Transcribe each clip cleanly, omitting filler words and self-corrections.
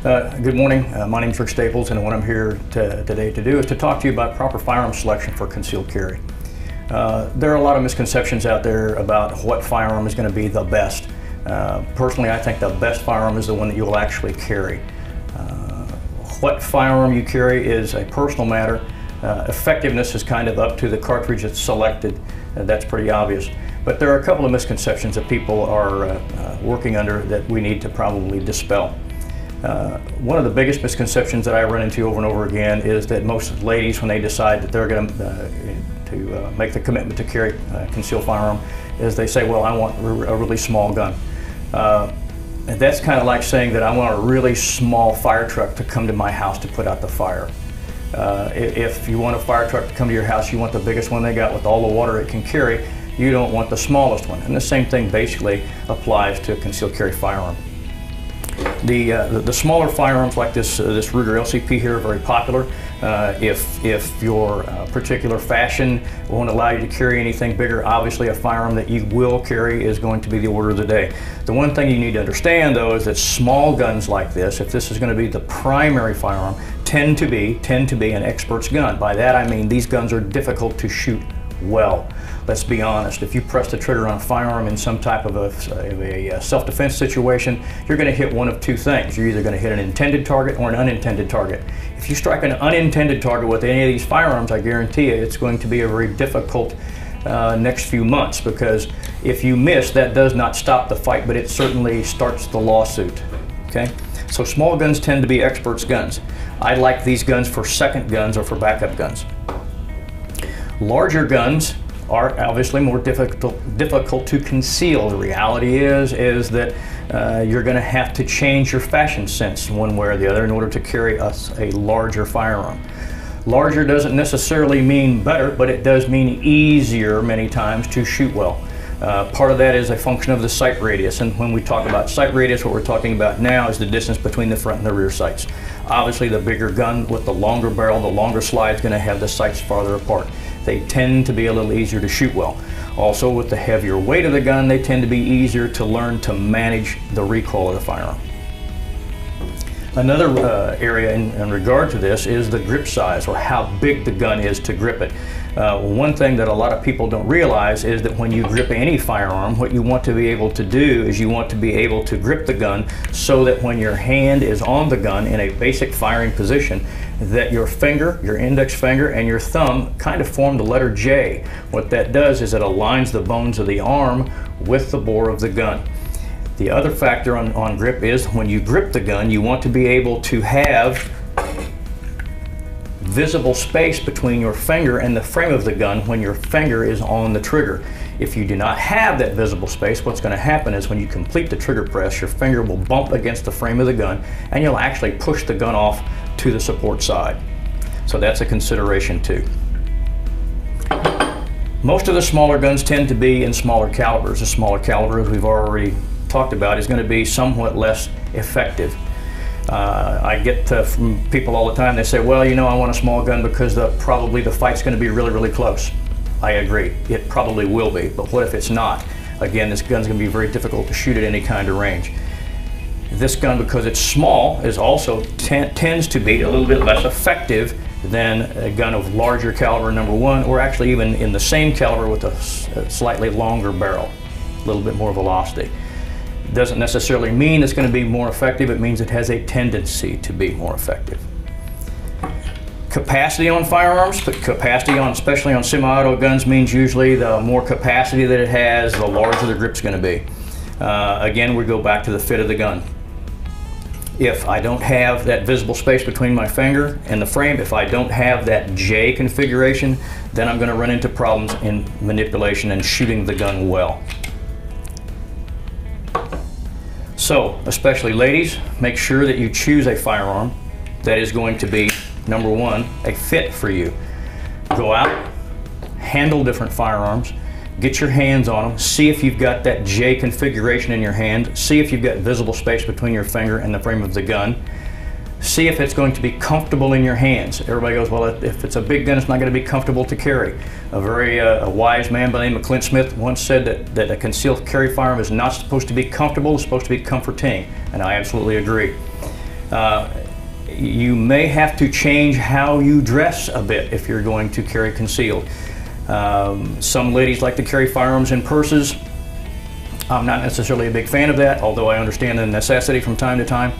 Good morning. My name is Rick Staples, and what I'm here today to do is to talk to you about proper firearm selection for concealed carry. There are a lot of misconceptions out there about what firearm is going to be the best. Personally, I think the best firearm is the one that you will actually carry. What firearm you carry is a personal matter. Effectiveness is kind of up to the cartridge that's selected. That's pretty obvious. But there are a couple of misconceptions that people are working under that we need to probably dispel. One of the biggest misconceptions that I run into over and over again is that most ladies, when they decide that they're going to make the commitment to carry a concealed firearm, is they say, well, I want a really small gun. And that's kind of like saying that I want a really small fire truck to come to my house to put out the fire. If you want a fire truck to come to your house, you want the biggest one they got with all the water it can carry. You don't want the smallest one. And the same thing basically applies to a concealed carry firearm. The smaller firearms like this Ruger LCP here are very popular. If your particular fashion won't allow you to carry anything bigger, obviously a firearm that you will carry is going to be the order of the day. The one thing you need to understand though is that small guns like this, if this is going to be the primary firearm, tend to be an expert's gun. By that I mean these guns are difficult to shoot well. Let's be honest, if you press the trigger on a firearm in some type of a self-defense situation, you're going to hit one of two things. You're either going to hit an intended target or an unintended target. If you strike an unintended target with any of these firearms, I guarantee you it's going to be a very difficult next few months, because if you miss, that does not stop the fight, but it certainly starts the lawsuit. Okay? So small guns tend to be experts' guns. I like these guns for second guns or for backup guns. Larger guns are obviously more difficult to conceal. The reality is that you're going to have to change your fashion sense one way or the other in order to carry a larger firearm. Larger doesn't necessarily mean better, but it does mean easier many times to shoot well. Part of that is a function of the sight radius, and when we talk about sight radius, what we're talking about now is the distance between the front and the rear sights. Obviously the bigger gun with the longer barrel, the longer slide is going to have the sights farther apart. They tend to be a little easier to shoot well. Also, with the heavier weight of the gun, they tend to be easier to learn to manage the recoil of the firearm. Another area in regard to this is the grip size, or how big the gun is to grip it. One thing that a lot of people don't realize is that when you grip any firearm, what you want to be able to do is you want to be able to grip the gun so that when your hand is on the gun in a basic firing position, that your finger, your index finger, and your thumb kind of form the letter J. What that does is it aligns the bones of the arm with the bore of the gun. The other factor on grip is when you grip the gun, you want to be able to have visible space between your finger and the frame of the gun when your finger is on the trigger. If you do not have that visible space, what's going to happen is when you complete the trigger press, your finger will bump against the frame of the gun and you'll actually push the gun off to the support side. So that's a consideration too. Most of the smaller guns tend to be in smaller calibers. A smaller caliber, as we've already talked about, is going to be somewhat less effective. I get from people all the time, they say, well, you know, I want a small gun because probably the fight's going to be really, really close. I agree, it probably will be, but what if it's not? Again, this gun's going to be very difficult to shoot at any kind of range. This gun, because it's small, is also tends to be a little bit less effective than a gun of larger caliber, number one, or actually even in the same caliber with a slightly longer barrel, a little bit more velocity. Doesn't necessarily mean it's going to be more effective, it means it has a tendency to be more effective. Capacity on firearms, especially on semi-auto guns, means usually the more capacity that it has, the larger the grip's going to be. Again, we go back to the fit of the gun. If I don't have that visible space between my finger and the frame, if I don't have that J configuration, then I'm going to run into problems in manipulation and shooting the gun well. So, especially ladies, make sure that you choose a firearm that is going to be, number one, a fit for you. Go out, handle different firearms, get your hands on them, see if you've got that J configuration in your hand, see if you've got visible space between your finger and the frame of the gun, see if it's going to be comfortable in your hands. Everybody goes, well, if it's a big gun, it's not going to be comfortable to carry. A very wise man by the name of Clint Smith once said that a concealed carry firearm is not supposed to be comfortable, it's supposed to be comforting, and I absolutely agree. You may have to change how you dress a bit if you're going to carry concealed. Some ladies like to carry firearms in purses. I'm not necessarily a big fan of that, although I understand the necessity from time to time.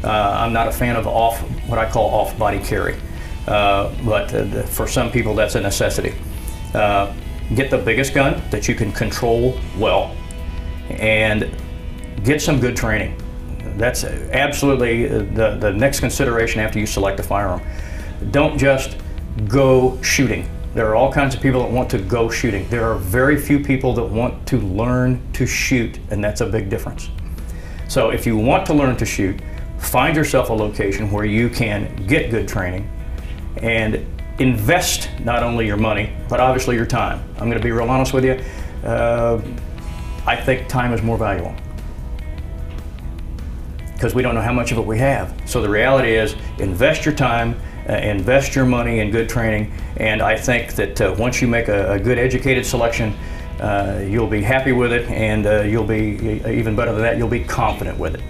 I'm not a fan of what I call off-body carry, but for some people that's a necessity. Get the biggest gun that you can control well, and get some good training. That's absolutely the next consideration after you select a firearm. Don't just go shooting. There are all kinds of people that want to go shooting. There are very few people that want to learn to shoot, and that's a big difference. So if you want to learn to shoot, find yourself a location where you can get good training and invest not only your money, but obviously your time. I'm going to be real honest with you. I think time is more valuable, because we don't know how much of it we have. So the reality is, invest your time, invest your money in good training, and I think that once you make a good educated selection, you'll be happy with it, and you'll be, even better than that, you'll be confident with it.